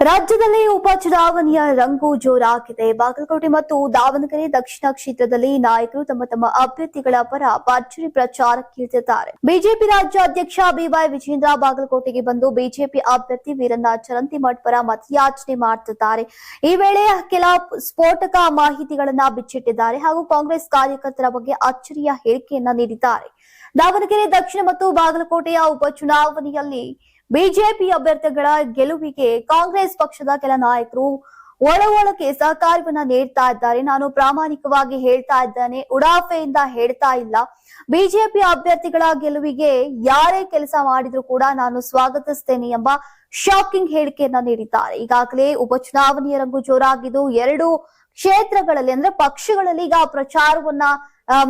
ರಾಜ್ಯದಲ್ಲಿ ಉಪಚುನಾವಣೆಯ ರಂಗು ಜೋರಾಗಿದೆ. ಬಾಗಲಕೋಟೆ ಮತ್ತು ದಾವಣಗೆರೆ ದಕ್ಷಿಣ ಕ್ಷೇತ್ರದಲ್ಲಿ ನಾಯಕರು ತಮ್ಮ ತಮ್ಮ ಅಭ್ಯರ್ಥಿಗಳ ಪರ ಭರ್ಜರಿ ಪ್ರಚಾರಕ್ಕಿಳಿದಿದ್ದಾರೆ. ಬಿಜೆಪಿ ರಾಜ್ಯಾಧ್ಯಕ್ಷ ಬಿವೈ ವಿಜೇಂದ್ರ ಬಾಗಲಕೋಟೆಗೆ ಬಂದು ಬಿಜೆಪಿ ಅಭ್ಯರ್ಥಿ ವೀರಣ್ಣ ಚರಂತಿಮಠ್ ಪರ ಮತಯಾಚನೆ ಮಾಡುತ್ತಿದ್ದಾರೆ. ಈ ವೇಳೆ ಕೆಲ ಸ್ಫೋಟಕ ಮಾಹಿತಿಗಳನ್ನ ಬಿಚ್ಚಿಟ್ಟಿದ್ದಾರೆ ಹಾಗೂ ಕಾಂಗ್ರೆಸ್ ಕಾರ್ಯಕರ್ತರ ಬಗ್ಗೆ ಅಚ್ಚರಿಯ ಹೇಳಿಕೆಯನ್ನ ನೀಡಿದ್ದಾರೆ. ದಾವಣಗೆರೆ ದಕ್ಷಿಣ ಮತ್ತು ಬಾಗಲಕೋಟೆಯ ಉಪಚುನಾವಣೆಯಲ್ಲಿ ಬಿಜೆಪಿ ಅಭ್ಯರ್ಥಿಗಳ ಗೆಲುವಿಗೆ ಕಾಂಗ್ರೆಸ್ ಪಕ್ಷದ ಕೆಲ ನಾಯಕರು ಒಳಗೆ ಸಹಕಾರವನ್ನ ನೀಡ್ತಾ ಇದ್ದಾರೆ. ನಾನು ಪ್ರಾಮಾಣಿಕವಾಗಿ ಹೇಳ್ತಾ ಇದ್ದೇನೆ, ಉಡಾಫೆಯಿಂದ ಹೇಳ್ತಾ ಇಲ್ಲ. ಬಿಜೆಪಿ ಅಭ್ಯರ್ಥಿಗಳ ಗೆಲುವಿಗೆ ಯಾರೇ ಕೆಲಸ ಮಾಡಿದ್ರು ಕೂಡ ನಾನು ಸ್ವಾಗತಿಸ್ತೇನೆ ಎಂಬ ಶಾಕಿಂಗ್ ಹೇಳಿಕೆಯನ್ನ ನೀಡಿದ್ದಾರೆ. ಈಗಾಗಲೇ ಉಪಚುನಾವಣೆಯ ರಂಗು ಜೋರಾಗಿದ್ದು ಎರಡು ಕ್ಷೇತ್ರಗಳಲ್ಲಿ ಅಂದ್ರೆ ಪಕ್ಷಗಳಲ್ಲಿ ಈಗ ಪ್ರಚಾರವನ್ನ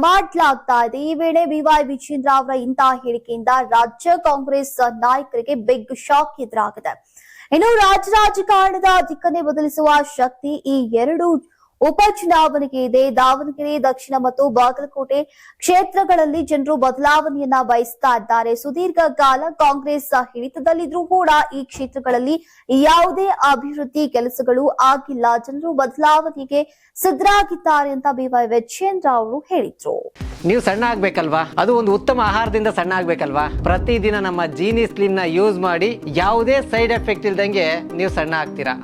ಮಾಡಲಾಗ್ತಾ ಇದೆ. ಈ ವೇಳೆ ಬಿವೈ ವಿಜೇಂದ್ರ ಅವರ ಇಂತಹ ಹೇಳಿಕೆಯಿಂದ ರಾಜ್ಯ ಕಾಂಗ್ರೆಸ್ ನಾಯಕರಿಗೆ ಬಿಗ್ ಶಾಕ್ ಎದುರಾಗಿದೆ. ಇನ್ನು ರಾಜಕಾರಣದ ದಿಕ್ಕನ್ನೇ ಬದಲಿಸುವ ಶಕ್ತಿ ಈ ಎರಡು ಉಪಚುನಾವಣೆಗೆ ಇದೆ. ದಾವಣಗೆರೆ ದಕ್ಷಿಣ ಮತ್ತು ಬಾಗಲಕೋಟೆ ಕ್ಷೇತ್ರಗಳಲ್ಲಿ ಜನರು ಬದಲಾವಣೆಯನ್ನ ಬಯಸ್ತಾ ಇದ್ದಾರೆ. ಸುದೀರ್ಘ ಕಾಲ ಕಾಂಗ್ರೆಸ್ ಹಿಡಿತದಲ್ಲಿದ್ರೂ ಕೂಡ ಈ ಕ್ಷೇತ್ರಗಳಲ್ಲಿ ಯಾವುದೇ ಅಭಿವೃದ್ಧಿ ಕೆಲಸಗಳು ಆಗಿಲ್ಲ. ಜನರು ಬದಲಾವಣೆಗೆ ಸಿದ್ಧರಾಗಿದ್ದಾರೆ ಅಂತ ಬಿವೈ ವಿಜೇಂದ್ರ ಅವರು ಹೇಳಿದ್ರು. ನೀವು ಸಣ್ಣ ಆಗ್ಬೇಕಲ್ವಾ, ಅದು ಒಂದು ಉತ್ತಮ ಆಹಾರದಿಂದ ಸಣ್ಣ ಆಗ್ಬೇಕಲ್ವಾ. ಪ್ರತಿದಿನ ನಮ್ಮ ಜೀನಿ ಸ್ಲಿಮ್ ನ ಯೂಸ್ ಮಾಡಿ ಯಾವುದೇ ಸೈಡ್ ಎಫೆಕ್ಟ್ ಇಲ್ದಂಗೆ ನೀವು ಸಣ್ಣ ಆಗ್ತೀರಾ.